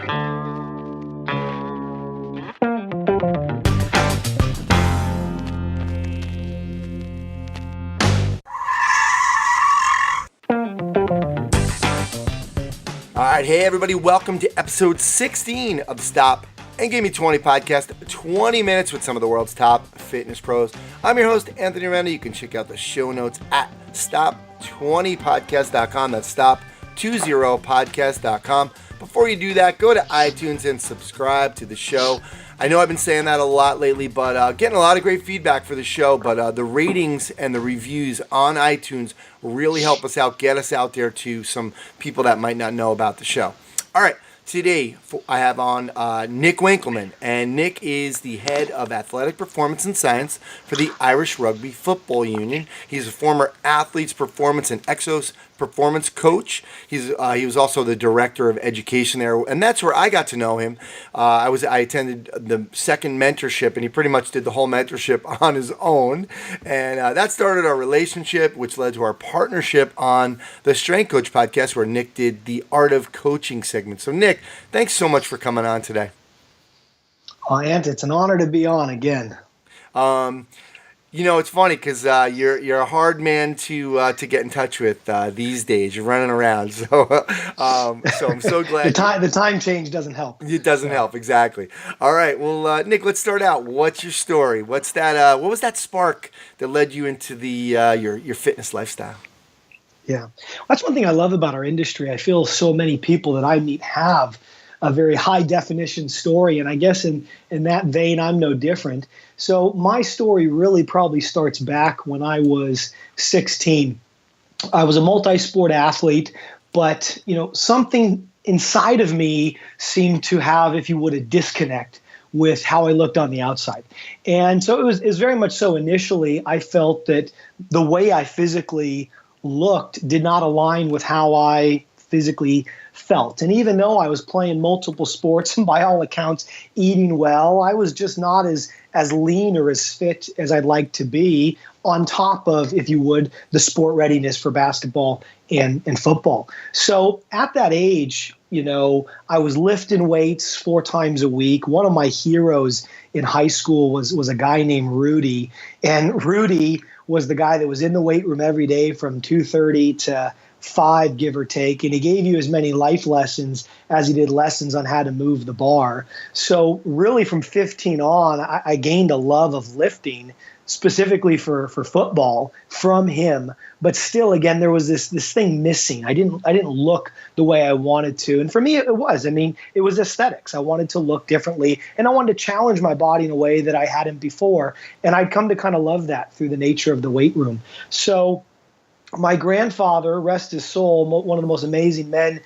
All right, hey everybody, welcome to episode 16 of the Stop and Give Me 20 podcast, 20 minutes with some of the world's top fitness pros. I'm your host, Anthony Renda. You can check out the show notes at stop20podcast.com. That's stop20podcast.com. Before you do that, go to iTunes and subscribe to the show. I know I've been saying that a lot lately, but getting a lot of great feedback for the show. But the ratings and the reviews on iTunes really help us out, get us out there to some people that might not know about the show. All right, today I have on Nick Winkelman, and Nick is the head of athletic performance and science for the Irish Rugby Football Union. He's a former athletes performance and exos performance coach. He was also the director of education there, and that's where I got to know him. I attended the second mentorship, and he pretty much did the whole mentorship on his own, and that started our relationship, which led to our partnership on the Strength Coach podcast, where Nick did the Art of Coaching segment. So Nick, thanks so much for coming on today. Ant, it's an honor to be on again. You know, it's funny because you're a hard man to get in touch with these days. You're running around, so I'm so glad. the time change doesn't help. It doesn't help, exactly. All right, well, Nick, let's start out. What's your story? What's that? What was that spark that led you into the your fitness lifestyle? Yeah, that's one thing I love about our industry. I feel so many people that I meet have a very high definition story, and I guess in that vein, I'm no different. So my story really probably starts back when I was 16. I was a multi-sport athlete, but something inside of me seemed to have, if you would, a disconnect with how I looked on the outside. And so it was very much so initially. I felt that the way I physically looked did not align with how I physically felt. And even though I was playing multiple sports and by all accounts eating well, I was just not as lean or as fit as I'd like to be, on top of, if you would, the sport readiness for basketball and football. So at that age, I was lifting weights 4 times a week. One of my heroes in high school was a guy named Rudy. And Rudy was the guy that was in the weight room every day from 2:30 to 5, give or take, and he gave you as many life lessons as he did lessons on how to move the bar. So really from 15 on, I gained a love of lifting, specifically for football, from him. But still, again, there was this thing missing. I didn't look the way I wanted to. And for me, it was aesthetics. I wanted to look differently, and I wanted to challenge my body in a way that I hadn't before. And I'd come to kind of love that through the nature of the weight room. So my grandfather, rest his soul, one of the most amazing men,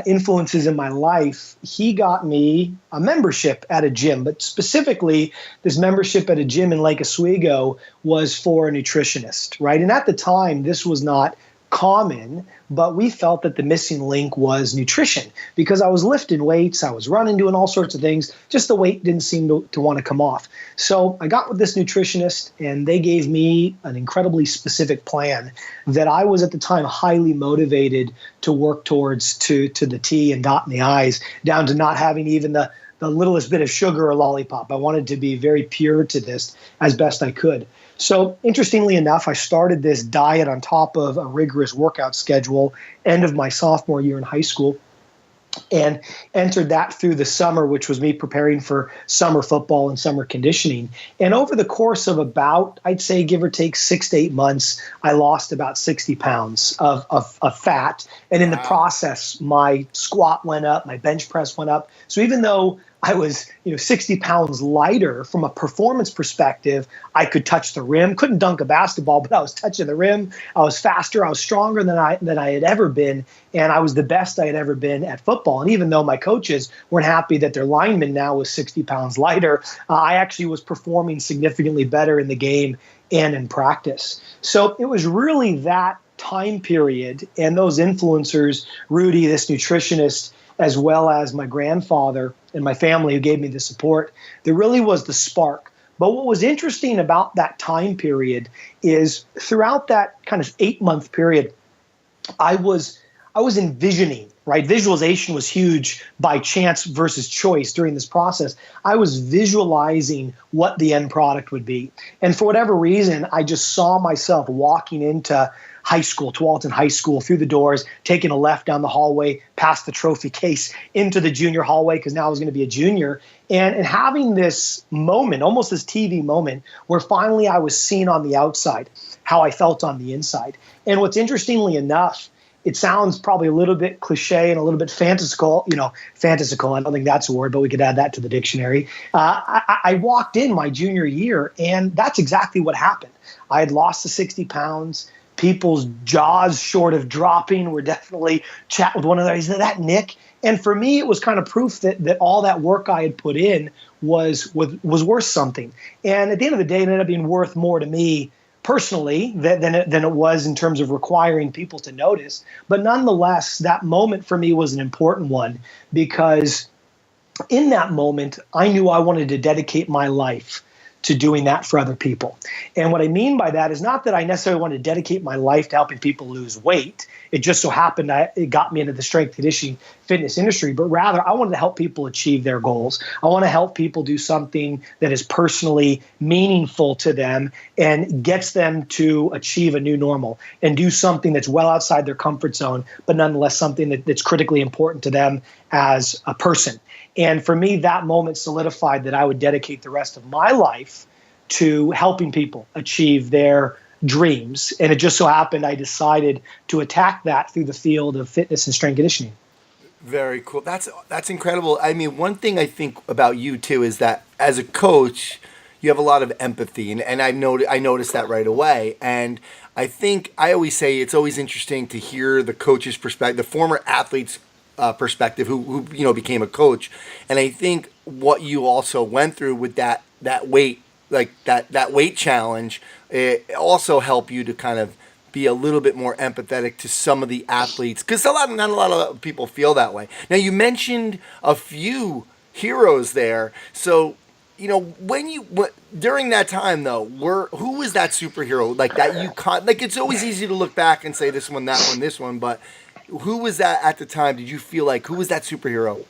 influences in my life, he got me a membership at a gym. But specifically, this membership at a gym in Lake Oswego was for a nutritionist, right? And at the time, this was not common, but we felt that the missing link was nutrition, because I was lifting weights, I was running, doing all sorts of things, just the weight didn't seem to want to come off. So I got with this nutritionist, and they gave me an incredibly specific plan that I was at the time highly motivated to work towards, to the T and dotting the I's, down to not having even the littlest bit of sugar or lollipop. I wanted to be very pure to this as best I could. So interestingly enough, I started this diet on top of a rigorous workout schedule end of my sophomore year in high school, and entered that through the summer, which was me preparing for summer football and summer conditioning. And over the course of about, I'd say, give or take 6 to 8 months, I lost about 60 pounds of fat. And in the process, my squat went up, my bench press went up. So even though I was 60 pounds lighter from a performance perspective, I could touch the rim, couldn't dunk a basketball, but I was touching the rim. I was faster, I was stronger than I had ever been, and I was the best I had ever been at football. And even though my coaches weren't happy that their lineman now was 60 pounds lighter, I actually was performing significantly better in the game and in practice. So it was really that time period and those influencers, Rudy, this nutritionist, as well as my grandfather and my family who gave me the support, there really was the spark. But what was interesting about that time period is throughout that kind of 8-month period, I was envisioning right? Visualization was huge by chance versus choice during this process. I was visualizing what the end product would be. And for whatever reason, I just saw myself walking into high school, Tualatin High School, through the doors, taking a left down the hallway, past the trophy case, into the junior hallway, because now I was going to be a junior, and having this moment, almost this TV moment, where finally I was seen on the outside, how I felt on the inside. And what's interestingly enough, it sounds probably a little bit cliche and a little bit fantastical, fantastical. I don't think that's a word, but we could add that to the dictionary. I walked in my junior year, and that's exactly what happened. I had lost the 60 pounds. People's jaws, short of dropping, were definitely chat with one another. Is that Nick? And for me, it was kind of proof that all that work I had put in was worth something. And at the end of the day, it ended up being worth more to me personally than it was in terms of requiring people to notice. But nonetheless, that moment for me was an important one, because in that moment, I knew I wanted to dedicate my life to doing that for other people. And what I mean by that is not that I necessarily want to dedicate my life to helping people lose weight. It just so happened it got me into the strength conditioning fitness industry, but rather I wanted to help people achieve their goals. I want to help people do something that is personally meaningful to them and gets them to achieve a new normal and do something that's well outside their comfort zone, but nonetheless something that's critically important to them as a person. And for me, that moment solidified that I would dedicate the rest of my life to helping people achieve their dreams. And it just so happened I decided to attack that through the field of fitness and strength conditioning. Very cool. That's incredible. I mean, one thing I think about you too is that as a coach, you have a lot of empathy, and I noticed that right away. And I think I always say it's always interesting to hear the coach's perspective, the former athlete's perspective who became a coach. And I think what you also went through with that weight, like that weight challenge, it also helped you to kind of be a little bit more empathetic to some of the athletes, because not a lot of people feel that way. Now, you mentioned a few heroes there, so during that time though, who was that superhero like that you like? It's always easy to look back and say this one, that one, this one, but who was that at the time? Did you feel like, who was that superhero?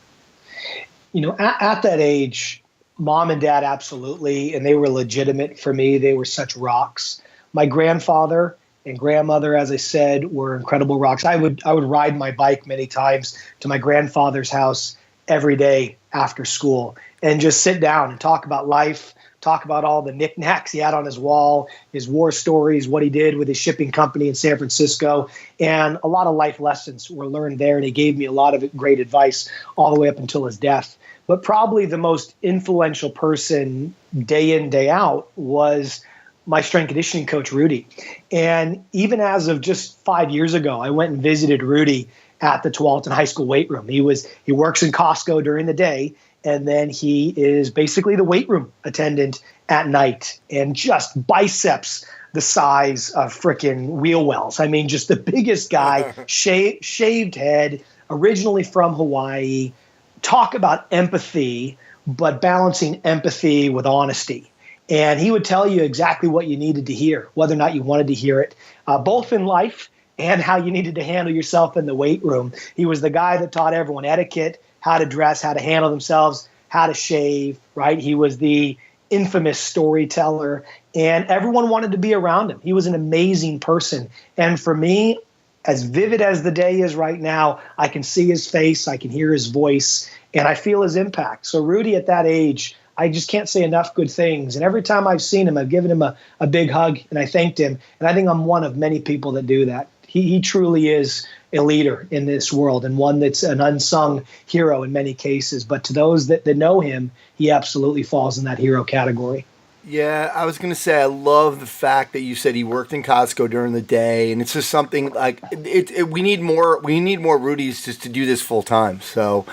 At that age, mom and dad, absolutely. And they were legitimate for me. They were such rocks. My grandfather and grandmother, as I said, were incredible rocks. I would ride my bike many times to my grandfather's house every day after school and just sit down and talk about life, talk about all the knickknacks he had on his wall, his war stories, what he did with his shipping company in San Francisco. And a lot of life lessons were learned there. And he gave me a lot of great advice all the way up until his death. But probably the most influential person day in, day out was my strength conditioning coach, Rudy. And even as of just 5 years ago, I went and visited Rudy at the Tualatin High School weight room. He works in Costco during the day, and then he is basically the weight room attendant at night, and just biceps the size of frickin' wheel wells. I mean, just the biggest guy, shaved head, originally from Hawaii. Talk about empathy, but balancing empathy with honesty. And he would tell you exactly what you needed to hear, whether or not you wanted to hear it, both in life and how you needed to handle yourself in the weight room. He was the guy that taught everyone etiquette, how to dress, how to handle themselves, how to shave, right? He was the infamous storyteller, and everyone wanted to be around him. He was an amazing person. And for me, as vivid as the day is right now, I can see his face, I can hear his voice, and I feel his impact. So Rudy, at that age, I just can't say enough good things. And every time I've seen him, I've given him a big hug, and I thanked him. And I think I'm one of many people that do that. He truly is a leader in this world, and one that's an unsung hero in many cases. But to those that know him, he absolutely falls in that hero category. Yeah, I was going to say, I love the fact that you said he worked in Costco during the day, and it's just something like we need more Rudies just to do this full time. So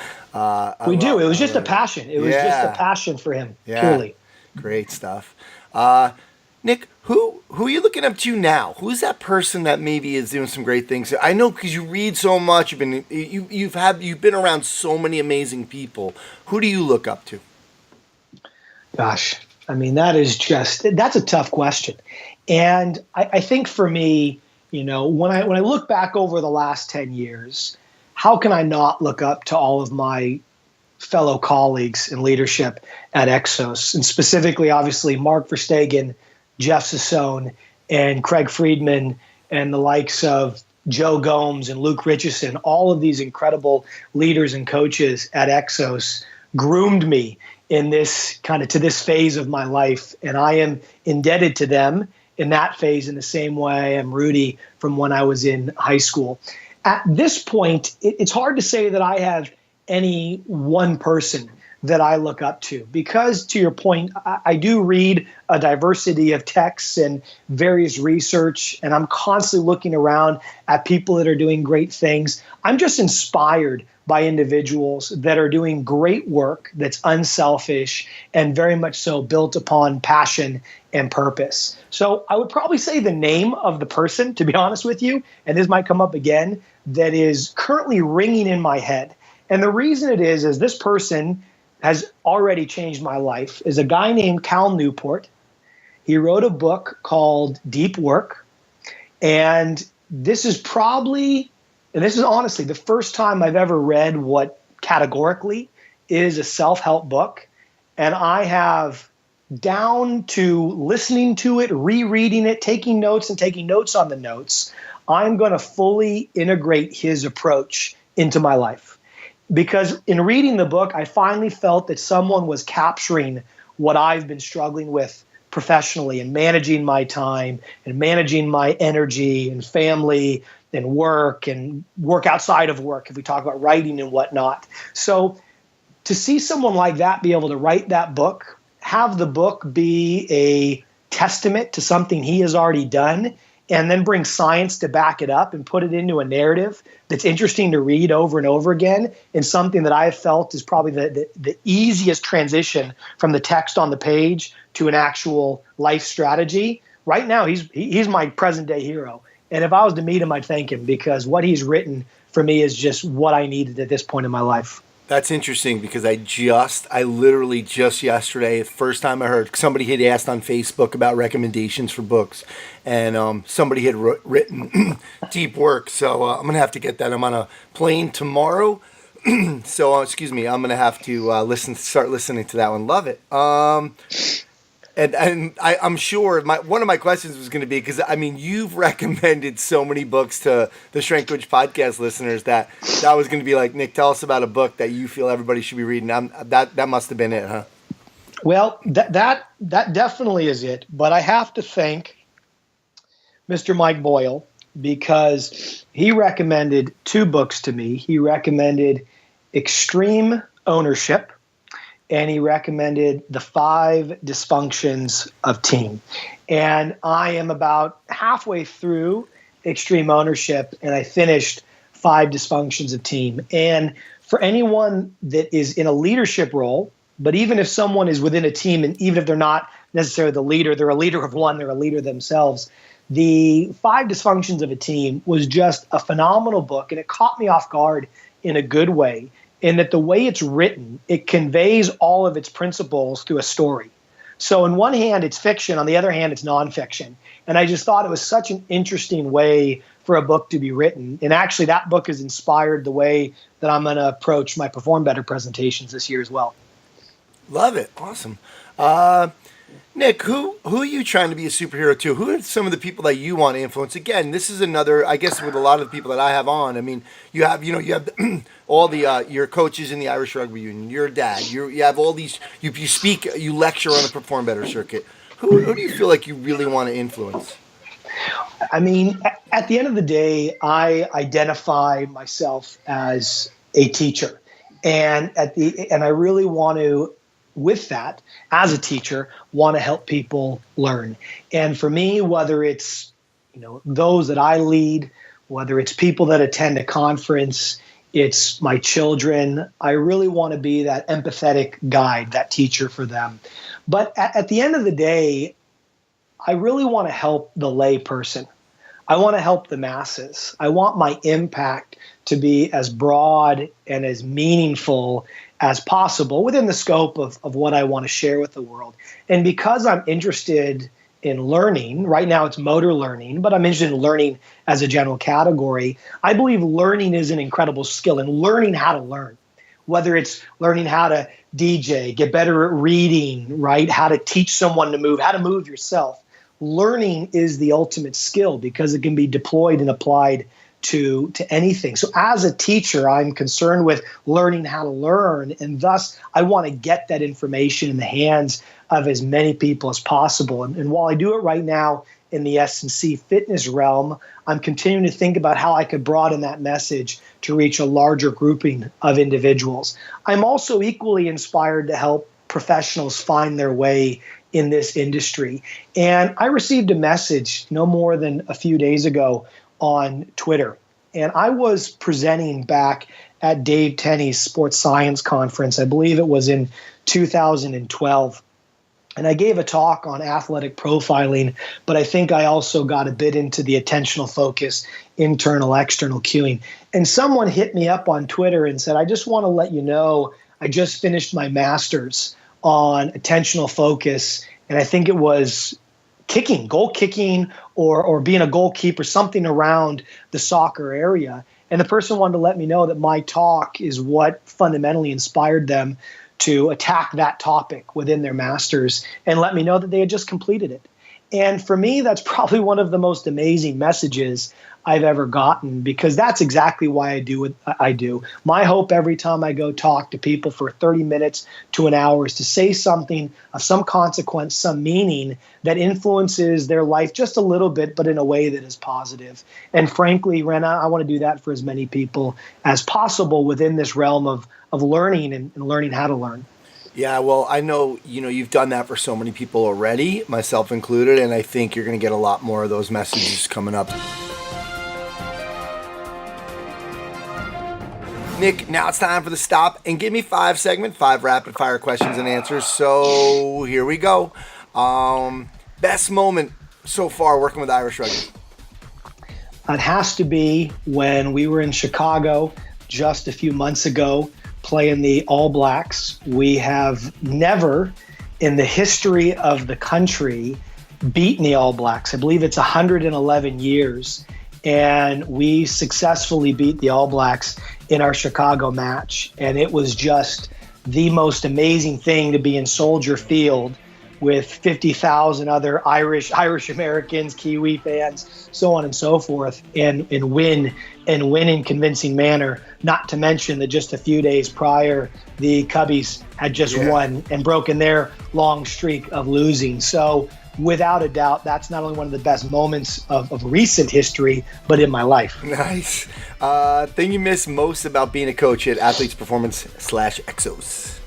we do. It was just a passion. It was just a passion for him. Yeah. Purely. Great stuff. Nick, who are you looking up to now? Who's that person that maybe is doing some great things? I know because you read so much. You've been around so many amazing people. Who do you look up to? Gosh, I mean, that's a tough question. And I think for me, when I look back over the last 10 years, how can I not look up to all of my fellow colleagues in leadership at Exos, and specifically, obviously, Mark Verstegen, Jeff Sassone, and Craig Friedman, and the likes of Joe Gomes and Luke Richardson. All of these incredible leaders and coaches at Exos groomed me in this to this phase of my life, and I am indebted to them in that phase in the same way I am Rudy from when I was in high school. At this point, it's hard to say that I have any one person that I look up to, because, to your point, I do read a diversity of texts and various research, and I'm constantly looking around at people that are doing great things. I'm just inspired by individuals that are doing great work that's unselfish and very much so built upon passion and purpose. So I would probably say the name of the person, to be honest with you, and this might come up again, that is currently ringing in my head. And the reason it is this person has already changed my life, is a guy named Cal Newport. He wrote a book called Deep Work. And this is probably, and this is honestly the first time I've ever read what categorically is a self-help book. And I have, down to listening to it, rereading it, taking notes and taking notes on the notes, I'm going to fully integrate his approach into my life. Because in reading the book, I finally felt that someone was capturing what I've been struggling with professionally, and managing my time and managing my energy and family and work outside of work, if we talk about writing and whatnot. So to see someone like that be able to write that book, have the book be a testament to something he has already done, and then bring science to back it up and put it into a narrative that's interesting to read over and over again, and something that I have felt is probably the easiest transition from the text on the page to an actual life strategy. Right now, he's my present day hero. And if I was to meet him, I'd thank him, because what he's written for me is just what I needed at this point in my life. That's interesting, because I literally just yesterday, the first time I heard, somebody had asked on Facebook about recommendations for books, and somebody had written Deep Work. So I'm going to have to get that. I'm on a plane tomorrow. So, excuse me, I'm going to have to start listening to that one. Love it. And I'm sure one of my questions was going to be, because you've recommended so many books to the Strength Coach podcast listeners that was going to be like, Nick, tell us about a book that you feel everybody should be reading. That must have been it, huh? Well, that definitely is it. But I have to thank Mr. Mike Boyle, because he recommended two books to me. He recommended Extreme Ownership, and he recommended The 5 Dysfunctions of Team. And I am about halfway through Extreme Ownership, and I finished 5 Dysfunctions of Team. And for anyone that is in a leadership role, but even if someone is within a team, and even if they're not necessarily the leader, they're a leader of one, they're a leader themselves, the 5 Dysfunctions of a Team was just a phenomenal book, and it caught me off guard in a good way, in that the way it's written, it conveys all of its principles through a story. So on one hand, it's fiction. On the other hand, it's nonfiction. And I just thought it was such an interesting way for a book to be written. And actually, that book has inspired the way that I'm going to approach my Perform Better presentations this year as well. Love it. Awesome. Nick, who are you trying to be a superhero to? Who are some of the people that you want to influence? Again, this is another, I guess, with a lot of the people that I have on. You have all the your coaches in the Irish Rugby Union. Your dad. You have all these. You speak. You lecture on the Perform Better circuit. Who do you feel like you really want to influence? At the end of the day, I identify myself as a teacher, and I really want to, with that, as a teacher, want to help people learn. And for me, whether it's those that I lead, whether it's people that attend a conference, it's my children, I really want to be that empathetic guide, that teacher for them. But at the end of the day, I really want to help the lay person. I want to help the masses. I want my impact to be as broad and as meaningful as possible within the scope of what I want to share with the world. And because I'm interested in learning. Right now it's motor learning, but I'm interested in learning as a general category. I believe learning is an incredible skill, and learning how to learn, whether it's learning how to DJ, get better at reading, right? How to teach someone to move, how to move yourself. Learning is the ultimate skill because it can be deployed and applied to anything. So as a teacher, I'm concerned with learning how to learn, and thus I want to get that information in the hands of as many people as possible. And while I do it right now in the S&C fitness realm, I'm continuing to think about how I could broaden that message to reach a larger grouping of individuals. I'm also equally inspired to help professionals find their way in this industry. And I received a message no more than a few days ago on Twitter. And I was presenting back at Dave Tenney's Sports Science Conference. I believe it was in 2012. And I gave a talk on athletic profiling, but I think I also got a bit into the attentional focus, internal, external cueing. And someone hit me up on Twitter and said, I just want to let you know, I just finished my master's on attentional focus. And I think it was kicking, goal kicking, or being a goalkeeper, something around the soccer area. And the person wanted to let me know that my talk is what fundamentally inspired them to attack that topic within their master's, and let me know that they had just completed it. And for me, that's probably one of the most amazing messages I've ever gotten, because that's exactly why I do what I do. My hope every time I go talk to people for 30 minutes to an hour is to say something of some consequence, some meaning that influences their life just a little bit, but in a way that is positive. And frankly, Rena, I want to do that for as many people as possible within this realm of learning and learning how to learn. Yeah, well, I know, you've done that for so many people already, myself included, and I think you're going to get a lot more of those messages coming up. Nick, now it's time for the stop and give me 5 rapid fire questions and answers. So here we go. Best moment so far working with Irish Rugby? It has to be when we were in Chicago just a few months ago playing the All Blacks. We have never in the history of the country beaten the All Blacks. I believe it's 111 years. And we successfully beat the All Blacks in our Chicago match. And it was just the most amazing thing to be in Soldier Field with 50,000 other Irish Americans, Kiwi fans, so on and so forth, and win in convincing manner. Not to mention that just a few days prior, the Cubbies had just won and broken their long streak of losing. So without a doubt, that's not only one of the best moments of recent history, but in my life. Nice. Thing you miss most about being a coach at Athletes Performance /Exos?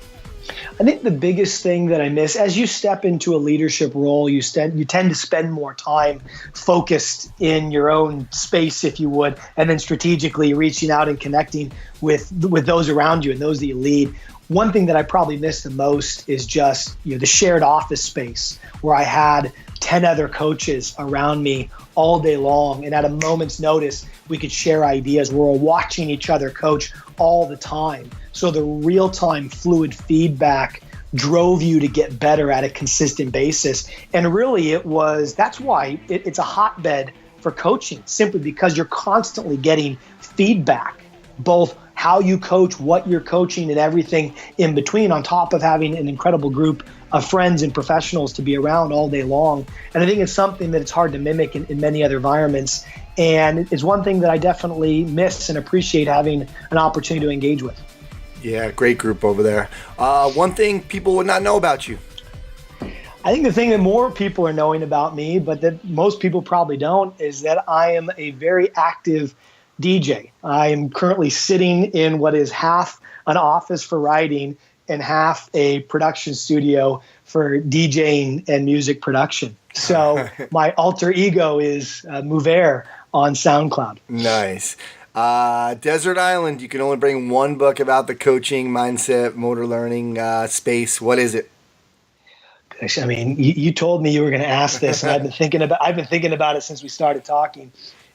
I think the biggest thing that I miss, as you step into a leadership role, you tend to spend more time focused in your own space, if you would, and then strategically reaching out and connecting with those around you and those that you lead. One thing that I probably miss the most is just the shared office space where I had 10 other coaches around me all day long, and at a moment's notice, we could share ideas. We're watching each other coach all the time. So the real-time fluid feedback drove you to get better at a consistent basis. And really that's why it's a hotbed for coaching, simply because you're constantly getting feedback, both how you coach, what you're coaching, and everything in between, on top of having an incredible group of friends and professionals to be around all day long. And I think it's something that it's hard to mimic in many other environments. And it's one thing that I definitely miss and appreciate having an opportunity to engage with. Yeah, great group over there. One thing people would not know about you? I think the thing that more people are knowing about me, but that most people probably don't, is that I am a very active DJ. I am currently sitting in what is half an office for writing and half a production studio for DJing and music production. So my alter ego is Mover on SoundCloud. Nice. Desert Island, you can only bring one book about the coaching, mindset, motor learning space. What is it? Gosh, I mean, you told me you were going to ask this, and I've been thinking about it since we started talking.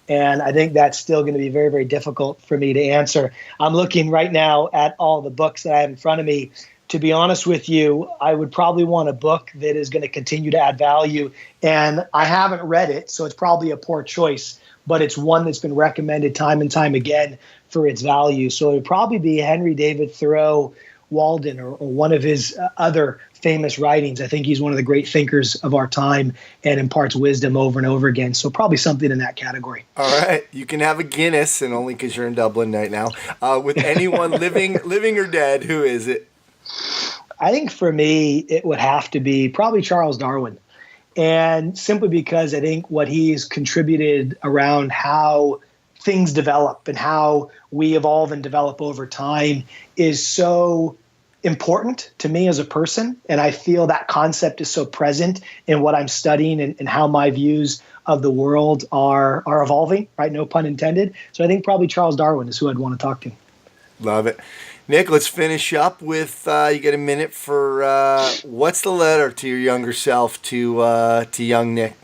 And I think that's still going to be very, very difficult for me to answer. I'm looking right now at all the books that I have in front of me to be honest with you, I would probably want a book that is going to continue to add value. And I haven't read it, so it's probably a poor choice, but it's one that's been recommended time and time again for its value. So it would probably be Henry David Thoreau Walden, or one of his other famous writings. I think he's one of the great thinkers of our time and imparts wisdom over and over again. So probably something in that category. All right. You can have a Guinness, and only because you're in Dublin right now. With anyone living or dead, who is it? I think for me, it would have to be probably Charles Darwin. And simply because I think what he's contributed around how things develop and how we evolve and develop over time is so important to me as a person. And I feel that concept is so present in what I'm studying and how my views of the world are evolving, right? No pun intended. So I think probably Charles Darwin is who I'd want to talk to. Love it. Nick, let's finish up with, you get a minute for, what's the letter to your younger self, to young Nick?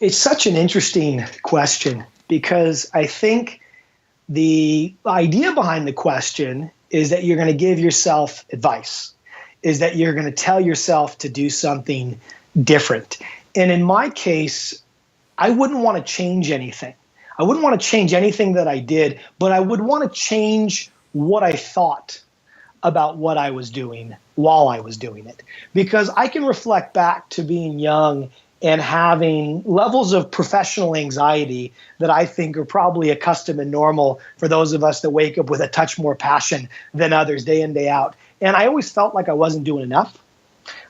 It's such an interesting question because I think the idea behind the question is that you're going to give yourself advice, is that you're going to tell yourself to do something different. And in my case, I wouldn't want to change anything. I wouldn't want to change anything that I did, but I would want to change what I thought about what I was doing while I was doing it. Because I can reflect back to being young and having levels of professional anxiety that I think are probably a custom and normal for those of us that wake up with a touch more passion than others day in, day out. And I always felt like I wasn't doing enough.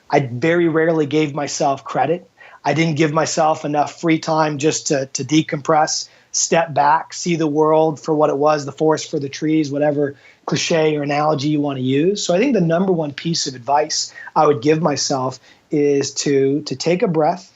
I very rarely gave myself credit. I didn't give myself enough free time just to decompress, step back, see the world for what it was, the forest for the trees, whatever cliche or analogy you want to use. So I think the number one piece of advice I would give myself is to take a breath,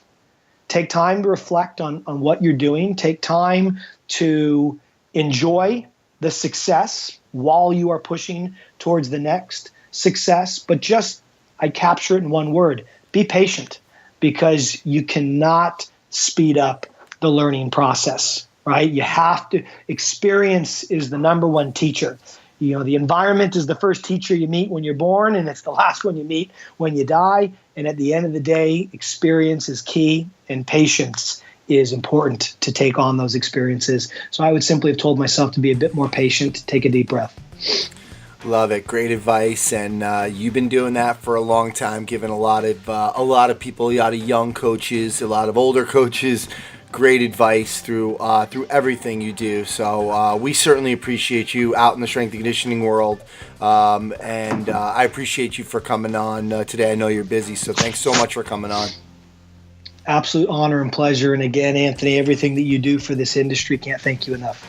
take time to reflect on what you're doing, take time to enjoy the success while you are pushing towards the next success. But just, I capture it in one word, be patient, because you cannot speed up the learning process. Right? You have to, experience is the number one teacher. You know, the environment is the first teacher you meet when you're born, and it's the last one you meet when you die. And at the end of the day, experience is key, and patience is important to take on those experiences. So I would simply have told myself to be a bit more patient, take a deep breath. Love it. Great advice. And you've been doing that for a long time, giving a lot of people, a lot of young coaches, a lot of older coaches, great advice through everything you do. So we certainly appreciate you out in the strength and conditioning world. And I appreciate you for coming on today. I know you're busy, so thanks so much for coming on. Absolute honor and pleasure. And again, Anthony, everything that you do for this industry, can't thank you enough.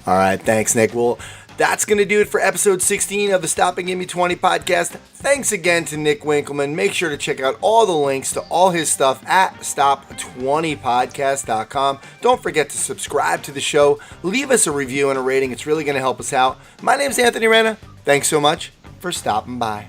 All right. Thanks, Nick. Well, that's going to do it for episode 16 of the Stop and Give Me 20 podcast. Thanks again to Nick Winkelman. Make sure to check out all the links to all his stuff at stop20podcast.com. Don't forget to subscribe to the show. Leave us a review and a rating. It's really going to help us out. My name is Anthony Rena. Thanks so much for stopping by.